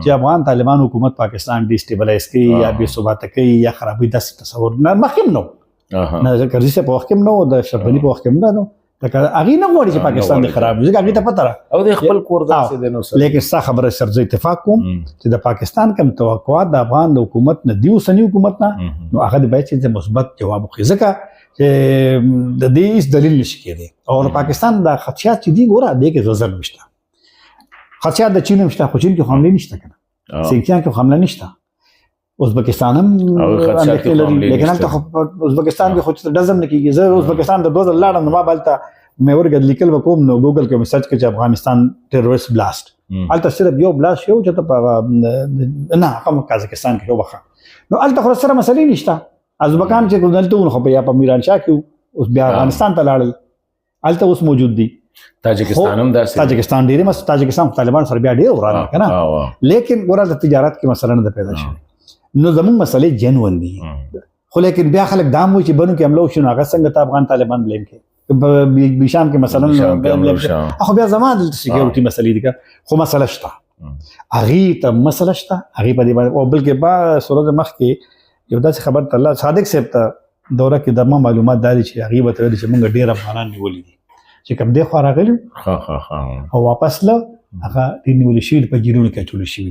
چې افغان طالبان حکومت پاکستان ډیسټیبلایز کوي یا بې ثباته کوي یا خرابوي داسې تصور نه مخکې نه نه کرزي صاحب په وخت کې نه د اشرف غني په وخت کې نه لکه هغه نه غواړي چې پاکستان د خراب وي ځکه هغه ته پته را او د خپل کور داسې دی نو لیکن څه خبره سره زه اتفاق کوم چې د پاکستان کوم توقعات د افغان د حکومت نه دی اوسنی حکومت نه نو هغه باید چې مثبت جواب وکړي ځکه چې د دې هیڅ دلیل نشي کېدی او پاکستان د خدشات چې دی ګوره د کې غزل نشته خدشات د چین نشته خو چین کې حمله نشته کنه سینکیان کې حمله نشته ازبکستان هم اندېښنې لري لیکن هلته ازبکستان کې خو چې ډزم نه کېږي زه ازبکستان د 2000 لاړم نو ما هلته مې ورګد لیکل وکوم نو ګوګل کې مې سرچ کړ چې افغانستان ټیرورست بلاست هلته صرف یو بلاست شو چې په نه هغه قازقستان کې وبخه نو هلته خو سره مسلې نشته ازبکان چې دلته خو په میران شاه کې اوس بیا افغانستان ته لاړل هلته اوس موجود دي تاجکستان هم داسې تاجکستان ډېر مس تاجکستان طالبان سره بیا ډېر ورانه کنه لیکن ګوره د تجارت کې مسله نه پیدا شي نو زموږ مسلې جنون دي خو لیکن بیا خلک دا وایي چې بنو کې حمله وشو هغه څنګه ته افغان طالبان بلیم کې بشام کې مثلا خو بیا زموږ د سکیورټي مسلې دي خو مسله شته هغې ته مسله شته هغې په دې باندې او بلکې با صورت مخ کې یو داسې خبر ته الله صادق صاحب ته دوره کې د ما معلومات دا دي چې هغې به ته ویلي چې موږ ډېر افغانان نیولي دي چې کوم دی خوا راغلي او واپس له هغه ډېر نیولي شوي په جیرونو کې اچولي شوي